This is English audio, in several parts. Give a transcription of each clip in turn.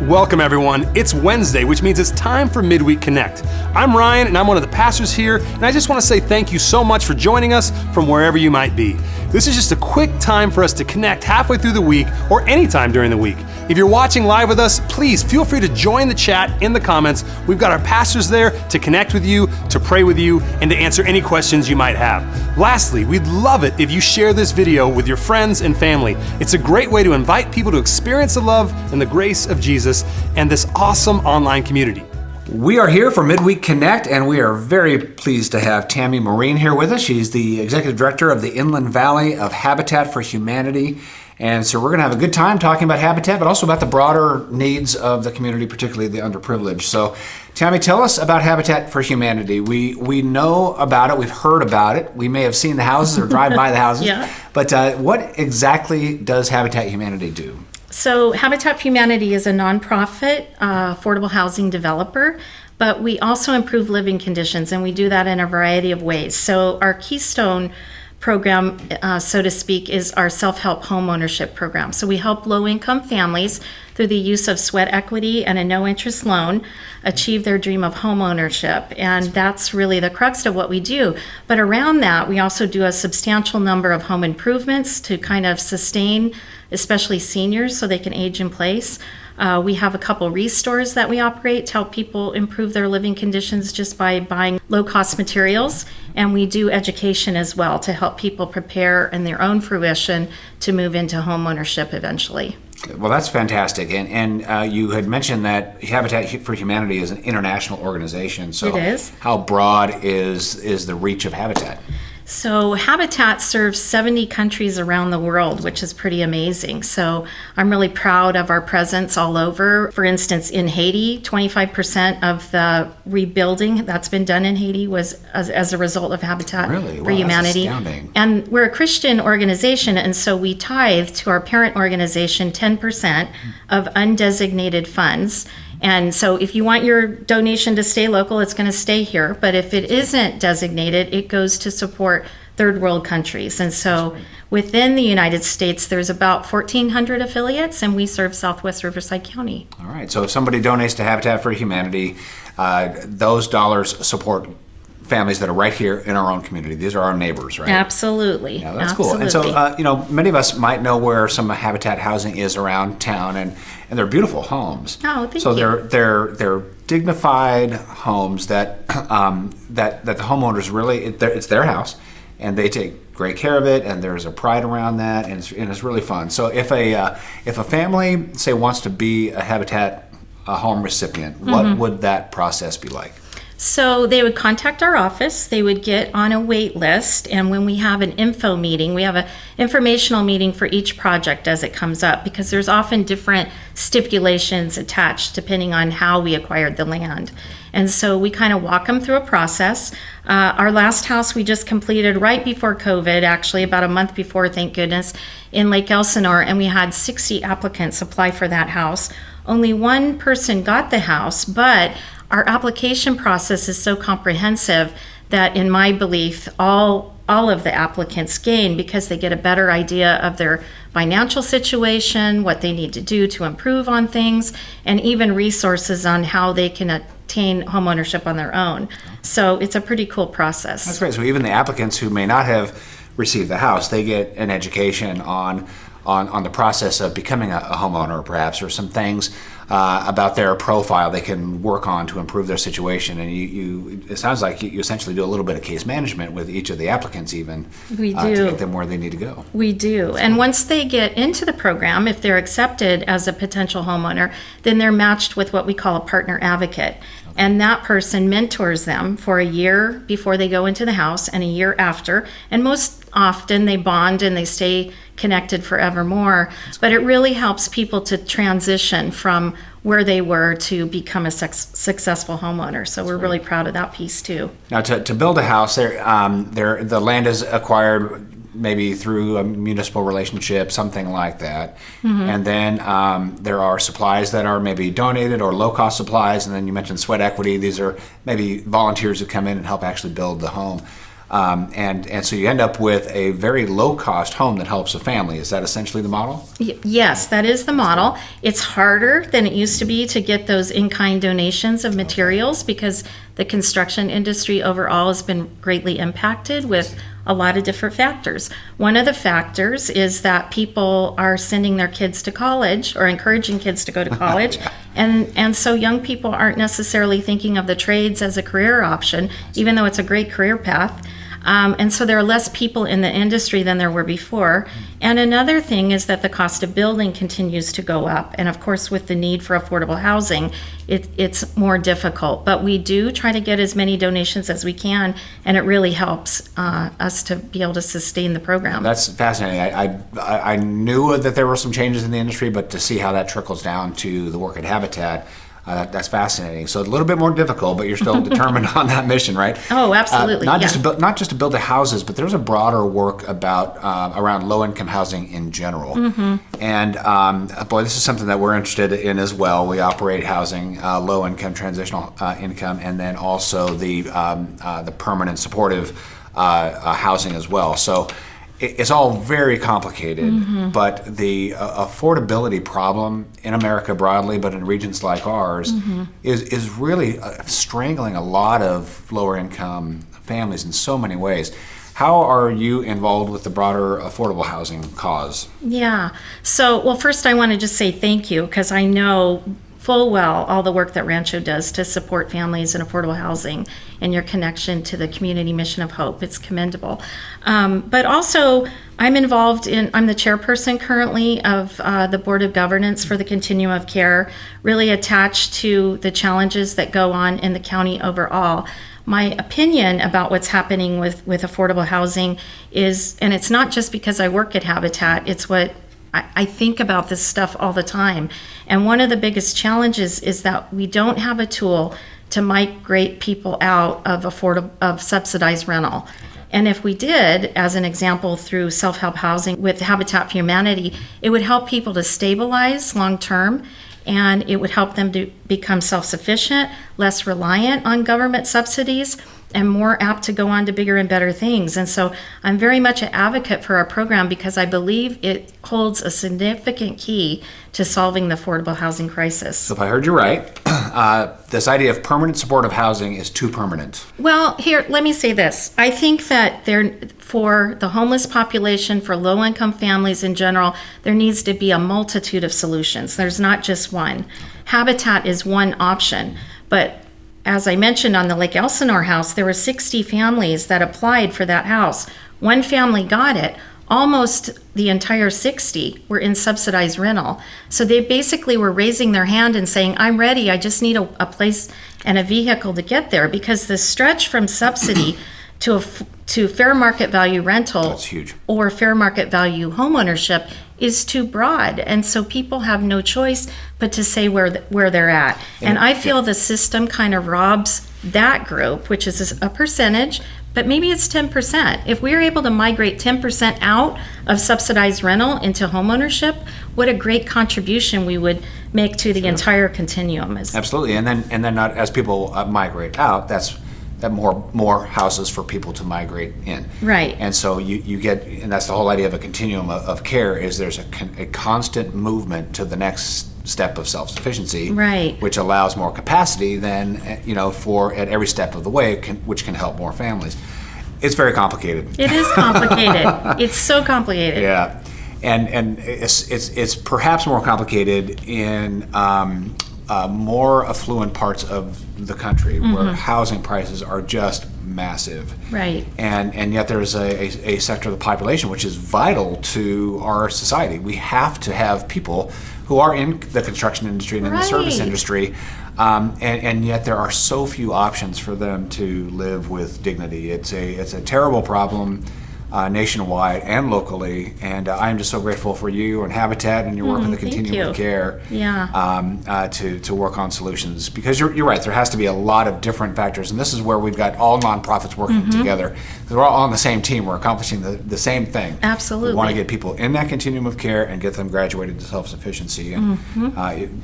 Welcome everyone. It's Wednesday, which means it's time for Midweek Connect. I'm Ryan and I'm one of the pastors here, and I just want to say thank you so much for joining us from wherever you might be. This is just a quick time for us to connect halfway through the week or anytime during the week. If you're watching live with us, please feel free to join the chat in the comments. We've got our pastors there to connect with you, to pray with you, and to answer any questions you might have. Lastly, we'd love it if you share this video with your friends and family. It's a great way to invite people to experience the love and the grace of Jesus and this awesome online community. We are here for Midweek Connect, and we are very pleased to have Tammy Marine here with us. She's the Executive Director of the Inland Valley of Habitat for Humanity. And so we're going to have a good time talking about Habitat, but also about the broader needs of the community, particularly the underprivileged. So, Tammy, tell us about Habitat for Humanity. We know about it. We've heard about it. We may have seen the houses or drive by the houses. Yeah. But what exactly does Habitat Humanity do? So Habitat for Humanity is a nonprofit affordable housing developer, but we also improve living conditions, and we do that in a variety of ways. So our keystone program, so to speak, is our self-help home ownership program. So we help low-income families through the use of sweat equity and a no-interest loan achieve their dream of home ownership. And that's really the crux of what we do. But around that, we also do a substantial number of home improvements to kind of sustain, especially seniors, so they can age in place. We have a couple restores that we operate to help people improve their living conditions just by buying low-cost materials. And we do education as well to help people prepare in their own fruition to move into home ownership eventually. Well, that's fantastic. And you had mentioned that Habitat for Humanity is an international organization. So it is. How broad is the reach of Habitat? So Habitat serves 70 countries around the world, which is pretty amazing. So I'm really proud of our presence all over. For instance, in Haiti, 25% of the rebuilding that's been done in Haiti was as a result of Habitat for Humanity. That's astounding. And we're a Christian organization, and so we tithe to our parent organization 10% of undesignated funds. And so if you want your donation to stay local, it's going to stay here. But if it isn't designated, it goes to support third world countries. And so within the United States, there's about 1,400 affiliates, and we serve Southwest Riverside County. All right. So if somebody donates to Habitat for Humanity, those dollars support families that are right here in our own community. These are our neighbors, right? Absolutely. Yeah, that's Absolutely. cool. And so, many of us might know where some Habitat housing is around town, and they're beautiful homes. Oh, thank you. So they're dignified homes that that the homeowners really it's their house, and they take great care of it, and there's a pride around that, and it's really fun. So if a family say wants to be a Habitat home recipient, what would that process be like? So they would contact our office, they would get on a wait list, and when we have an info meeting, we have an informational meeting for each project as it comes up, because there's often different stipulations attached depending on how we acquired the land. And so we kind of walk them through a process. Our last house we just completed right before COVID, actually about a month before, thank goodness, in Lake Elsinore, and we had 60 applicants apply for that house. Only one person got the house, but our application process is so comprehensive that, in my belief, all of the applicants gain because they get a better idea of their financial situation, what they need to do to improve on things, and even resources on how they can attain homeownership on their own. So it's a pretty cool process. That's great. So even the applicants who may not have received the house, they get an education on the process of becoming a homeowner, perhaps, or some things about their profile they can work on to improve their situation. And it sounds like you essentially do a little bit of case management with each of the applicants, even We to do. get them where they need to go. We do. And once they get into the program, if they're accepted as a potential homeowner, then they're matched with what we call a partner advocate. And that person mentors them for a year before they go into the house and a year after. And most often they bond and they stay connected forevermore. But it really helps people to transition from where they were to become a successful homeowner. So we're really proud of that piece too. Now, to build a house, the land is acquired maybe through a municipal relationship, something like that. And then there are supplies that are maybe donated or low-cost supplies. And then you mentioned sweat equity. These are maybe volunteers who come in and help actually build the home. And so you end up with a very low-cost home that helps a family. Is that essentially the model? Yes, that is the model. It's harder than it used to be to get those in-kind donations of materials because the construction industry overall has been greatly impacted with a lot of different factors. One of the factors is that people are sending their kids to college or encouraging kids to go to college. And so young people aren't necessarily thinking of the trades as a career option, even though it's a great career path. And so there are less people in the industry than there were before. And another thing is that the cost of building continues to go up. And of course, with the need for affordable housing, it's more difficult. But we do try to get as many donations as we can, and it really helps us to be able to sustain the program. That's fascinating. I knew that there were some changes in the industry, but to see how that trickles down to the work at Habitat, that's fascinating. So a little bit more difficult, but you're still determined on that mission, right? Oh, absolutely. Not just to build the houses, but there's a broader work about around low-income housing in general. And boy, this is something that we're interested in as well. We operate housing, low-income, transitional income, and then also the permanent supportive housing as well. So it's all very complicated, but the affordability problem in America broadly, but in regions like ours, is really strangling a lot of lower income families in so many ways. How are you involved with the broader affordable housing cause? Yeah. So, well, first I want to just say thank you because I know full well all the work that Rancho does to support families in affordable housing and your connection to the community mission of hope. It's commendable. But also, I'm the chairperson currently of the Board of Governance for the Continuum of Care, really attached to the challenges that go on in the county overall. My opinion about what's happening with affordable housing is, and it's not just because I work at Habitat, it's what I think about this stuff all the time. And one of the biggest challenges is that we don't have a tool to migrate people out of subsidized rental. And if we did, as an example, through self-help housing with Habitat for Humanity, it would help people to stabilize long-term, and it would help them to become self-sufficient, less reliant on government subsidies, and more apt to go on to bigger and better things. And so I'm very much an advocate for our program because I believe it holds a significant key to solving the affordable housing crisis. So if I heard you right, this idea of permanent supportive housing is too permanent. Well, here, let me say this. I think that for the homeless population, for low-income families in general, there needs to be a multitude of solutions. There's not just one. Habitat is one option, but as I mentioned on the Lake Elsinore house, there were 60 families that applied for that house. One family got it. Almost the entire 60 were in subsidized rental. So they basically were raising their hand and saying, I'm ready, I just need a place and a vehicle to get there, because the stretch from subsidy to fair market value rental, that's huge, or fair market value homeownership is too broad. And so people have no choice but to say where they're at. And I feel the system kind of robs that group, which is a percentage, but maybe it's 10%. If we're able to migrate 10% out of subsidized rental into homeownership, what a great contribution we would make to the entire continuum. Absolutely. And then not, as people migrate out, that more houses for people to migrate in. Right. And so you get, and that's the whole idea of a continuum of care, is there's a constant movement to the next step of self-sufficiency, right, which allows more capacity then, for at every step of the way, which can help more families. It's very complicated. It is complicated. It's so complicated. Yeah. And it's perhaps more complicated in more affluent parts of the country, where housing prices are just massive. Right. And yet there's a sector of the population which is vital to our society. We have to have people who are in the construction industry and in the service industry, and yet there are so few options for them to live with dignity. It's a terrible problem nationwide and locally. And I am just so grateful for you and Habitat and your work with the Continuum of Care to work on solutions. Because you're right, there has to be a lot of different factors. And this is where we've got all nonprofits working together. Because we're all on the same team. We're accomplishing the same thing. Absolutely. We want to get people in that continuum of care and get them graduated to self-sufficiency. And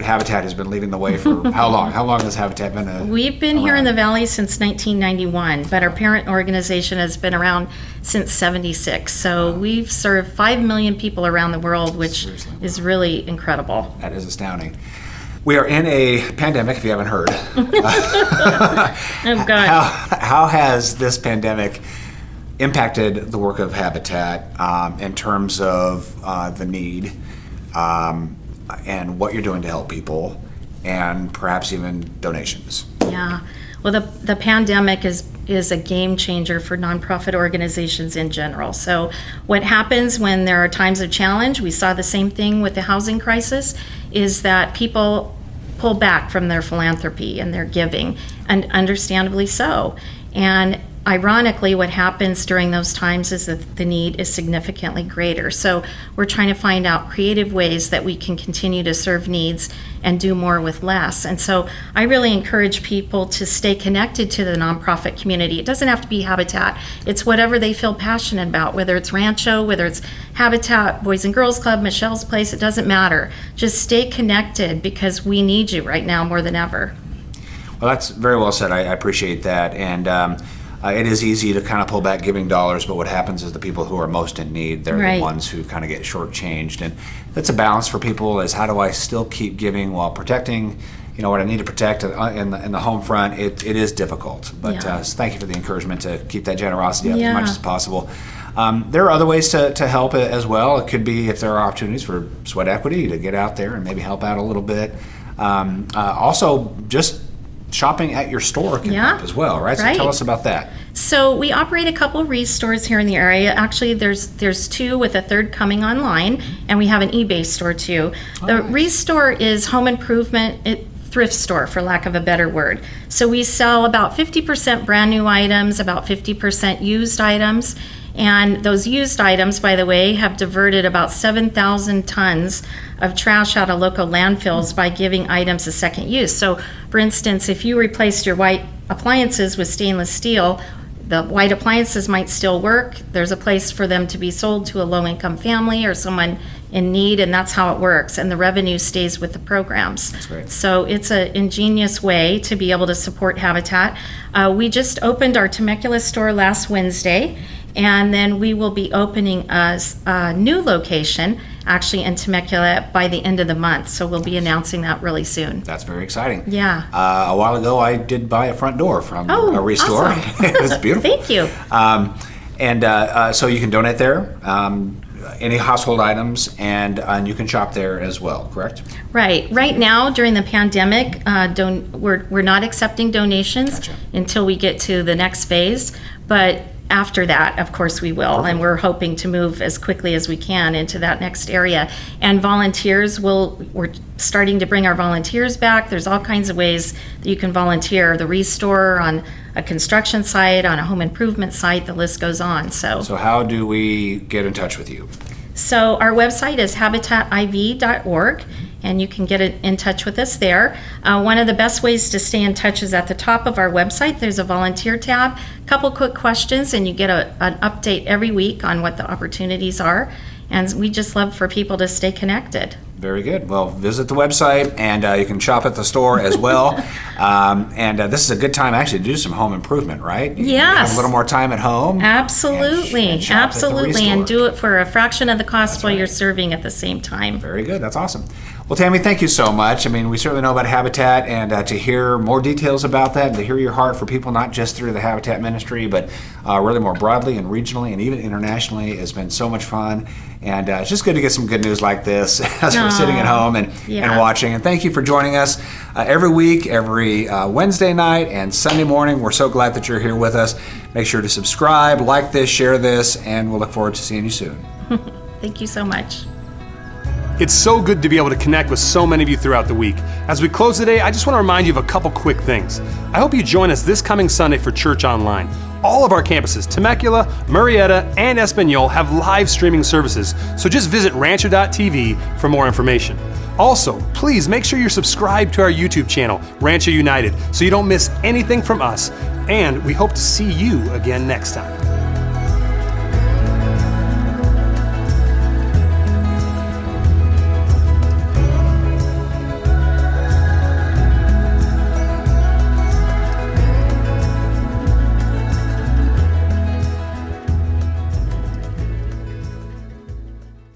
Habitat has been leading the way for how long? How long has Habitat been We've been here in the Valley since 1991, but our parent organization has been around since 76. So we've served 5 million people around the world, which is really incredible. That is astounding. We are in a pandemic, if you haven't heard. Oh, God. How has this pandemic impacted the work of Habitat in terms of the need and what you're doing to help people, and perhaps even donations? Yeah. Well, the pandemic is a game changer for nonprofit organizations in general. So what happens when there are times of challenge, we saw the same thing with the housing crisis, is that people pull back from their philanthropy and their giving, and understandably so. And ironically, what happens during those times is that the need is significantly greater. So we're trying to find out creative ways that we can continue to serve needs and do more with less. And so I really encourage people to stay connected to the nonprofit community. It doesn't have to be Habitat. It's whatever they feel passionate about, whether it's Rancho, whether it's Habitat, Boys and Girls Club, Michelle's Place, it doesn't matter. Just stay connected, because we need you right now more than ever. Well, that's very well said. I appreciate that. And it is easy to kind of pull back giving dollars, but what happens is the people who are most in need, they're the ones who kind of get shortchanged. And that's a balance for people, is how do I still keep giving while protecting, what I need to protect in the home front. It is difficult, but so thank you for the encouragement to keep that generosity up as much as possible. There are other ways to help as well. It could be if there are opportunities for sweat equity to get out there and maybe help out a little bit. Also, just shopping at your store can help as well, right? So tell us about that. So we operate a couple of Restores here in the area. Actually, there's two, with a third coming online, and we have an eBay store too. The Restore is home improvement, thrift store, for lack of a better word. So we sell about 50% brand new items, about 50% used items. And those used items, by the way, have diverted about 7,000 tons of trash out of local landfills by giving items a second use. So, for instance, if you replaced your white appliances with stainless steel, the white appliances might still work. There's a place for them to be sold to a low-income family or someone in need, and that's how it works. And the revenue stays with the programs. That's great. So it's an ingenious way to be able to support Habitat. We just opened our Temecula store last Wednesday, and then we will be opening a new location, actually in Temecula, by the end of the month. So we'll be announcing that really soon. That's very exciting. Yeah. A while ago, I did buy a front door from a Restore. Awesome. It was beautiful. Thank you. So you can donate there, any household items, and you can shop there as well, correct? Right. Right now, during the pandemic, we're not accepting donations until we get to the next phase. But after that, of course, we will. And we're hoping to move as quickly as we can into that next area. And volunteers we're starting to bring our volunteers back. There's all kinds of ways that you can volunteer. The Restore, on a construction site, on a home improvement site, the list goes on. So how do we get in touch with you? So our website is habitativ.org, and you can get in touch with us there. One of the best ways to stay in touch is at the top of our website. There's a volunteer tab, a couple quick questions, and you get an update every week on what the opportunities are. And we just love for people to stay connected. Very good. Well, visit the website, and you can shop at the store as well. This is a good time actually to do some home improvement, right? You have a little more time at home. Absolutely. And shop at the Restore. And do it for a fraction of the cost while you're serving at the same time. Very good. That's awesome. Well, Tammy, thank you so much. I mean, we certainly know about Habitat, and to hear more details about that, and to hear your heart for people, not just through the Habitat ministry, but really more broadly and regionally and even internationally, has been so much fun. And it's just good to get some good news like this as we're sitting at home and watching. And thank you for joining us every week, every Wednesday night and Sunday morning. We're so glad that you're here with us. Make sure to subscribe, like this, share this, and we'll look forward to seeing you soon. Thank you so much. It's so good to be able to connect with so many of you throughout the week. As we close today, I just want to remind you of a couple quick things. I hope you join us this coming Sunday for Church Online. All of our campuses, Temecula, Murrieta, and Español, have live streaming services, so just visit rancho.tv for more information. Also, please make sure you're subscribed to our YouTube channel, Rancho United, so you don't miss anything from us, and we hope to see you again next time.